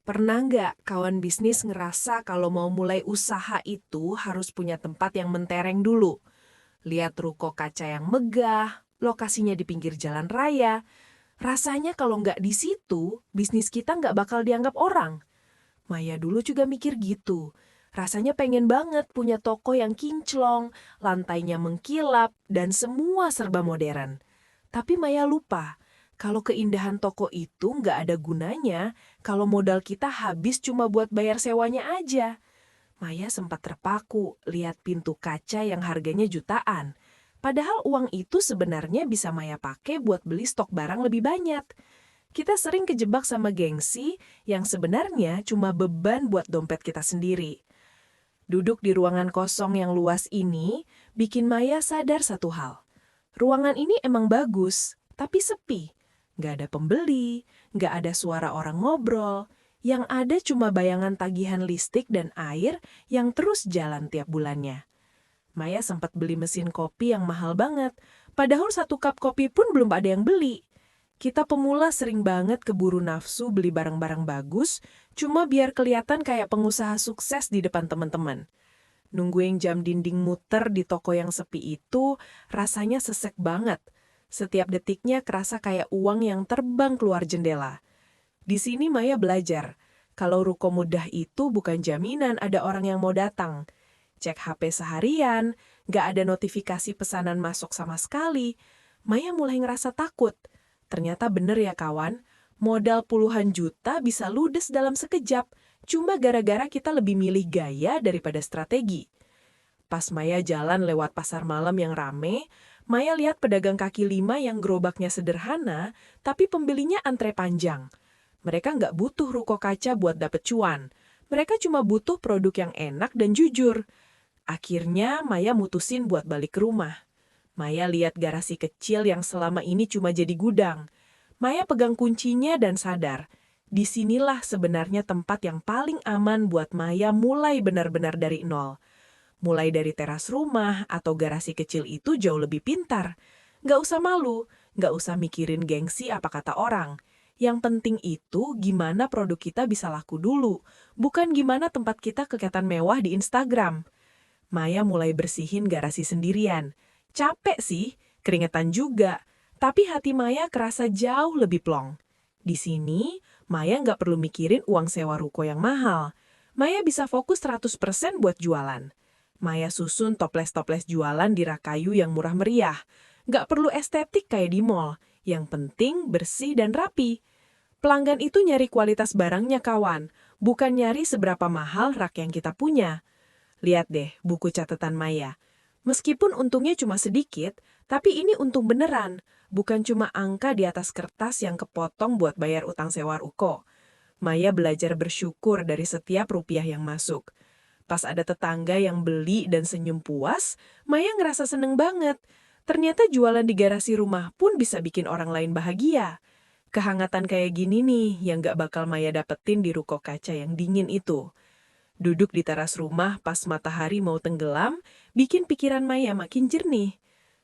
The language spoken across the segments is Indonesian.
Pernah nggak kawan bisnis ngerasa kalau mau mulai usaha itu harus punya tempat yang mentereng dulu? Lihat ruko kaca yang megah, lokasinya di pinggir jalan raya. Rasanya kalau nggak di situ, bisnis kita nggak bakal dianggap orang. Maya dulu juga mikir gitu. Rasanya pengen banget punya toko yang kinclong, lantainya mengkilap, dan semua serba modern. Tapi Maya lupa, kalau keindahan toko itu nggak ada gunanya kalau modal kita habis cuma buat bayar sewanya aja. Maya sempat terpaku lihat pintu kaca yang harganya jutaan. Padahal uang itu sebenarnya bisa Maya pakai buat beli stok barang lebih banyak. Kita sering kejebak sama gengsi yang sebenarnya cuma beban buat dompet kita sendiri. Duduk di ruangan kosong yang luas ini bikin Maya sadar satu hal. Ruangan ini emang bagus, tapi sepi. Nggak ada pembeli, nggak ada suara orang ngobrol. Yang ada cuma bayangan tagihan listrik dan air yang terus jalan tiap bulannya. Maya sempat beli mesin kopi yang mahal banget, padahal satu cup kopi pun belum ada yang beli. Kita pemula sering banget keburu nafsu beli barang-barang bagus, cuma biar kelihatan kayak pengusaha sukses di depan teman-teman. Nungguin jam dinding muter di toko yang sepi itu rasanya sesek banget. Setiap detiknya kerasa kayak uang yang terbang keluar jendela. Di sini Maya belajar, kalau ruko mudah itu bukan jaminan ada orang yang mau datang. Cek HP seharian, nggak ada notifikasi pesanan masuk sama sekali. Maya mulai ngerasa takut. Ternyata bener ya kawan, modal puluhan juta bisa ludes dalam sekejap, cuma gara-gara kita lebih milih gaya daripada strategi. Pas Maya jalan lewat pasar malam yang rame, Maya lihat pedagang kaki lima yang gerobaknya sederhana, tapi pembelinya antre panjang. Mereka nggak butuh ruko kaca buat dapet cuan. Mereka cuma butuh produk yang enak dan jujur. Akhirnya Maya mutusin buat balik ke rumah. Maya lihat garasi kecil yang selama ini cuma jadi gudang. Maya pegang kuncinya dan sadar, disinilah sebenarnya tempat yang paling aman buat Maya mulai benar-benar dari nol. Mulai dari teras rumah atau garasi kecil itu jauh lebih pintar. Nggak usah malu, nggak usah mikirin gengsi apa kata orang. Yang penting itu gimana produk kita bisa laku dulu, bukan gimana tempat kita kelihatan mewah di Instagram. Maya mulai bersihin garasi sendirian. Capek sih, keringetan juga. Tapi hati Maya kerasa jauh lebih plong. Di sini, Maya nggak perlu mikirin uang sewa ruko yang mahal. Maya bisa fokus 100% buat jualan. Maya susun toples-toples jualan di rak kayu yang murah meriah. Nggak perlu estetik kayak di mall. Yang penting bersih dan rapi. Pelanggan itu nyari kualitas barangnya kawan, bukan nyari seberapa mahal rak yang kita punya. Lihat deh buku catatan Maya. Meskipun untungnya cuma sedikit, tapi ini untung beneran. Bukan cuma angka di atas kertas yang kepotong buat bayar utang sewa ruko. Maya belajar bersyukur dari setiap rupiah yang masuk. Pas ada tetangga yang beli dan senyum puas, Maya ngerasa seneng banget. Ternyata jualan di garasi rumah pun bisa bikin orang lain bahagia. Kehangatan kayak gini nih yang gak bakal Maya dapetin di ruko kaca yang dingin itu. Duduk di teras rumah pas matahari mau tenggelam, bikin pikiran Maya makin jernih.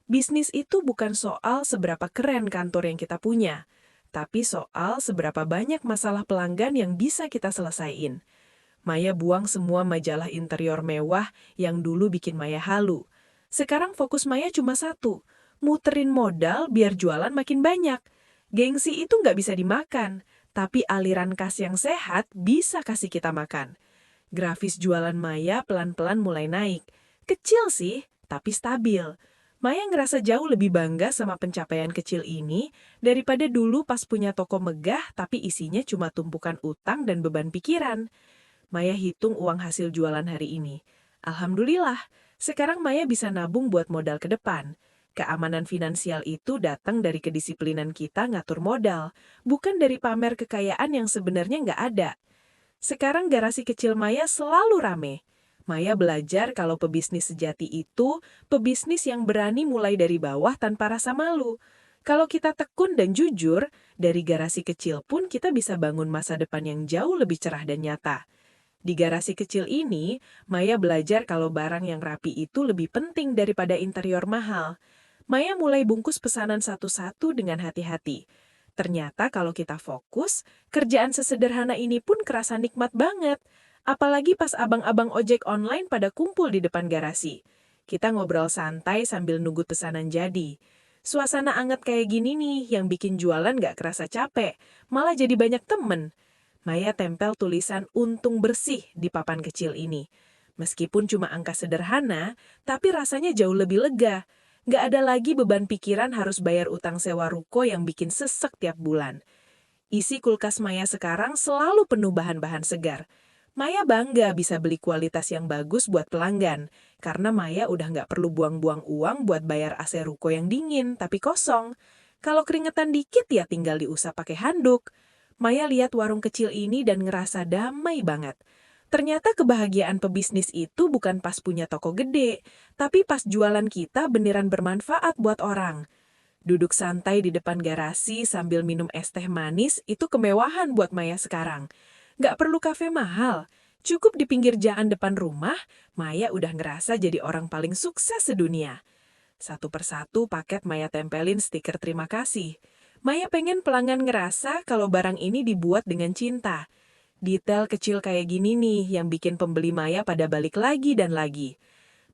Bisnis itu bukan soal seberapa keren kantor yang kita punya, tapi soal seberapa banyak masalah pelanggan yang bisa kita selesaiin. Maya buang semua majalah interior mewah yang dulu bikin Maya halu. Sekarang fokus Maya cuma satu, muterin modal biar jualan makin banyak. Gengsi itu nggak bisa dimakan, tapi aliran kas yang sehat bisa kasih kita makan. Grafis jualan Maya pelan-pelan mulai naik. Kecil sih, tapi stabil. Maya ngerasa jauh lebih bangga sama pencapaian kecil ini daripada dulu pas punya toko megah tapi isinya cuma tumpukan utang dan beban pikiran. Maya hitung uang hasil jualan hari ini. Alhamdulillah, sekarang Maya bisa nabung buat modal ke depan. Keamanan finansial itu datang dari kedisiplinan kita ngatur modal, bukan dari pamer kekayaan yang sebenarnya nggak ada. Sekarang garasi kecil Maya selalu rame. Maya belajar kalau pebisnis sejati itu pebisnis yang berani mulai dari bawah tanpa rasa malu. Kalau kita tekun dan jujur, dari garasi kecil pun kita bisa bangun masa depan yang jauh lebih cerah dan nyata. Di garasi kecil ini, Maya belajar kalau barang yang rapi itu lebih penting daripada interior mahal. Maya mulai bungkus pesanan satu-satu dengan hati-hati. Ternyata kalau kita fokus, kerjaan sesederhana ini pun kerasa nikmat banget. Apalagi pas abang-abang ojek online pada kumpul di depan garasi. Kita ngobrol santai sambil nunggu pesanan jadi. Suasana anget kayak gini nih yang bikin jualan gak kerasa capek, malah jadi banyak temen. Maya tempel tulisan untung bersih di papan kecil ini. Meskipun cuma angka sederhana, tapi rasanya jauh lebih lega. Gak ada lagi beban pikiran harus bayar utang sewa ruko yang bikin sesek tiap bulan. Isi kulkas Maya sekarang selalu penuh bahan-bahan segar. Maya bangga bisa beli kualitas yang bagus buat pelanggan, karena Maya udah nggak perlu buang-buang uang buat bayar AC ruko yang dingin, tapi kosong. Kalau keringetan dikit ya tinggal diusap pakai handuk. Maya lihat warung kecil ini dan ngerasa damai banget. Ternyata kebahagiaan pebisnis itu bukan pas punya toko gede, tapi pas jualan kita beneran bermanfaat buat orang. Duduk santai di depan garasi sambil minum es teh manis itu kemewahan buat Maya sekarang. Gak perlu kafe mahal, cukup di pinggir jalan depan rumah, Maya udah ngerasa jadi orang paling sukses sedunia. Satu persatu paket Maya tempelin stiker terima kasih. Maya pengen pelanggan ngerasa kalau barang ini dibuat dengan cinta. Detail kecil kayak gini nih yang bikin pembeli Maya pada balik lagi dan lagi.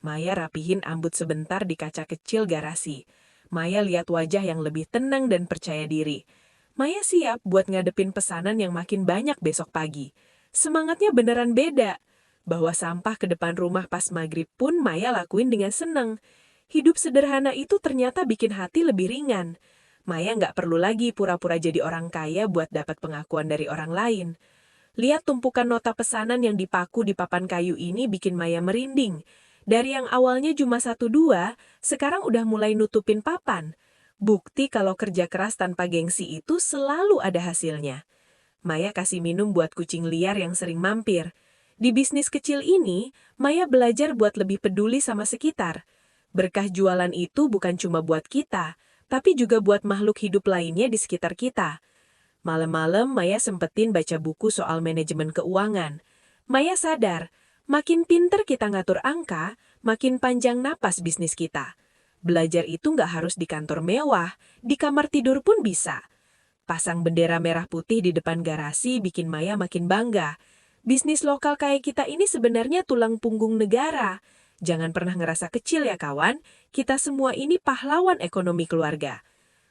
Maya rapihin ambut sebentar di kaca kecil garasi. Maya lihat wajah yang lebih tenang dan percaya diri. Maya siap buat ngadepin pesanan yang makin banyak besok pagi. Semangatnya beneran beda. Bawa sampah ke depan rumah pas maghrib pun Maya lakuin dengan senang. Hidup sederhana itu ternyata bikin hati lebih ringan. Maya nggak perlu lagi pura-pura jadi orang kaya buat dapat pengakuan dari orang lain. Lihat tumpukan nota pesanan yang dipaku di papan kayu ini bikin Maya merinding. Dari yang awalnya cuma 1-2, sekarang udah mulai nutupin papan. Bukti kalau kerja keras tanpa gengsi itu selalu ada hasilnya. Maya kasih minum buat kucing liar yang sering mampir. Di bisnis kecil ini, Maya belajar buat lebih peduli sama sekitar. Berkah jualan itu bukan cuma buat kita, tapi juga buat makhluk hidup lainnya di sekitar kita. Malam-malam Maya sempetin baca buku soal manajemen keuangan. Maya sadar, makin pinter kita ngatur angka, makin panjang napas bisnis kita. Belajar itu nggak harus di kantor mewah, di kamar tidur pun bisa. Pasang bendera merah putih di depan garasi bikin Maya makin bangga. Bisnis lokal kayak kita ini sebenarnya tulang punggung negara. Jangan pernah ngerasa kecil ya kawan, kita semua ini pahlawan ekonomi keluarga.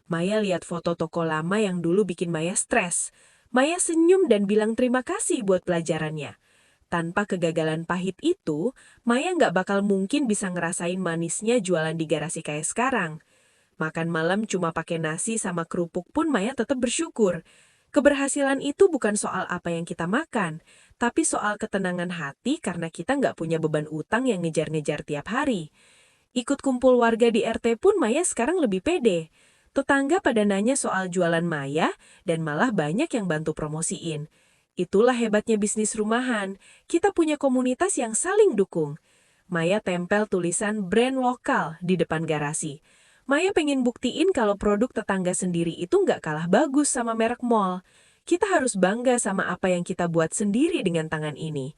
Maya lihat foto toko lama yang dulu bikin Maya stres. Maya senyum dan bilang terima kasih buat pelajarannya. Tanpa kegagalan pahit itu, Maya nggak bakal mungkin bisa ngerasain manisnya jualan di garasi kayak sekarang. Makan malam cuma pakai nasi sama kerupuk pun Maya tetap bersyukur. Keberhasilan itu bukan soal apa yang kita makan, tapi soal ketenangan hati karena kita nggak punya beban utang yang ngejar-ngejar tiap hari. Ikut kumpul warga di RT pun Maya sekarang lebih pede. Tetangga pada nanya soal jualan Maya dan malah banyak yang bantu promosiin. Itulah hebatnya bisnis rumahan, kita punya komunitas yang saling dukung. Maya tempel tulisan brand lokal di depan garasi. Maya pengen buktiin kalau produk tetangga sendiri itu nggak kalah bagus sama merek mall. Kita harus bangga sama apa yang kita buat sendiri dengan tangan ini.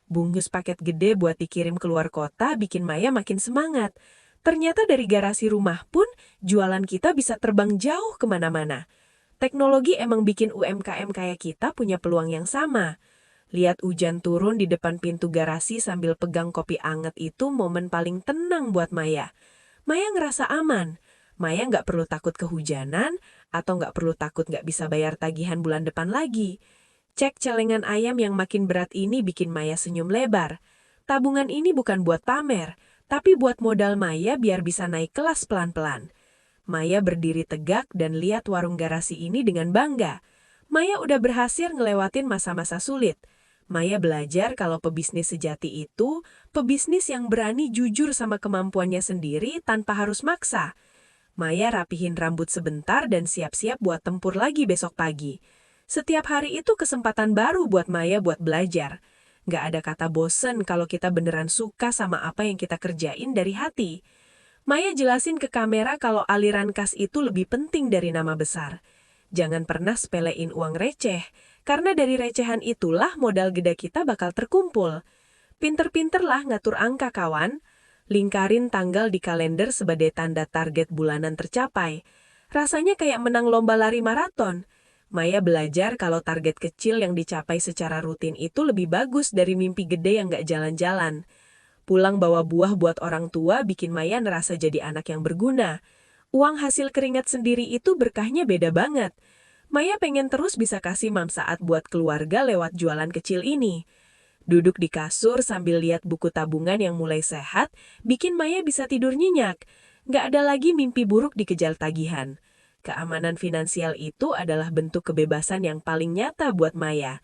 Bungkus paket gede buat dikirim keluar kota bikin Maya makin semangat. Ternyata dari garasi rumah pun, jualan kita bisa terbang jauh kemana-mana. Teknologi emang bikin UMKM kayak kita punya peluang yang sama. Lihat hujan turun di depan pintu garasi sambil pegang kopi anget itu momen paling tenang buat Maya. Maya ngerasa aman. Maya nggak perlu takut kehujanan atau nggak perlu takut nggak bisa bayar tagihan bulan depan lagi. Cek celengan ayam yang makin berat ini bikin Maya senyum lebar. Tabungan ini bukan buat pamer, tapi buat modal Maya biar bisa naik kelas pelan-pelan. Maya berdiri tegak dan lihat warung garasi ini dengan bangga. Maya udah berhasil ngelewatin masa-masa sulit. Maya belajar kalau pebisnis sejati itu, pebisnis yang berani jujur sama kemampuannya sendiri tanpa harus maksa. Maya rapihin rambut sebentar dan siap-siap buat tempur lagi besok pagi. Setiap hari itu kesempatan baru buat Maya buat belajar. Nggak ada kata bosen kalau kita beneran suka sama apa yang kita kerjain dari hati. Maya jelasin ke kamera kalau aliran kas itu lebih penting dari nama besar. Jangan pernah sepelein uang receh, karena dari recehan itulah modal gede kita bakal terkumpul. Pinter-pinterlah ngatur angka kawan. Lingkarin tanggal di kalender sebagai tanda target bulanan tercapai. Rasanya kayak menang lomba lari maraton. Maya belajar kalau target kecil yang dicapai secara rutin itu lebih bagus dari mimpi gede yang nggak jalan-jalan. Pulang bawa buah buat orang tua bikin Maya ngerasa jadi anak yang berguna. Uang hasil keringat sendiri itu berkahnya beda banget. Maya pengen terus bisa kasih manfaat buat keluarga lewat jualan kecil ini. Duduk di kasur sambil lihat buku tabungan yang mulai sehat, bikin Maya bisa tidur nyenyak. Nggak ada lagi mimpi buruk dikejar tagihan. Keamanan finansial itu adalah bentuk kebebasan yang paling nyata buat Maya.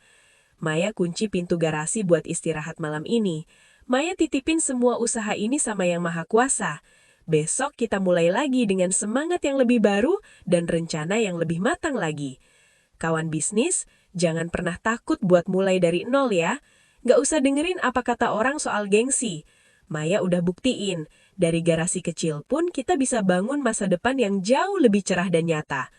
Maya kunci pintu garasi buat istirahat malam ini. Maya titipin semua usaha ini sama Yang Maha Kuasa. Besok kita mulai lagi dengan semangat yang lebih baru dan rencana yang lebih matang lagi. Kawan bisnis, jangan pernah takut buat mulai dari nol ya. Nggak usah dengerin apa kata orang soal gengsi. Maya udah buktiin, dari garasi kecil pun kita bisa bangun masa depan yang jauh lebih cerah dan nyata.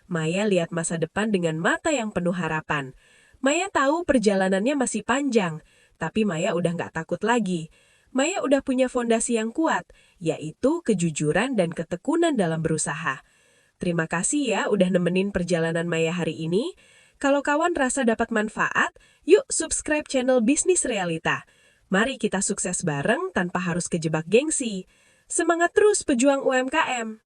Maya lihat masa depan dengan mata yang penuh harapan. Maya tahu perjalanannya masih panjang, tapi Maya udah nggak takut lagi. Maya udah punya fondasi yang kuat, yaitu kejujuran dan ketekunan dalam berusaha. Terima kasih ya udah nemenin perjalanan Maya hari ini. Kalau kawan rasa dapat manfaat, yuk subscribe channel Bisnis Realita. Mari kita sukses bareng tanpa harus kejebak gengsi. Semangat terus pejuang UMKM!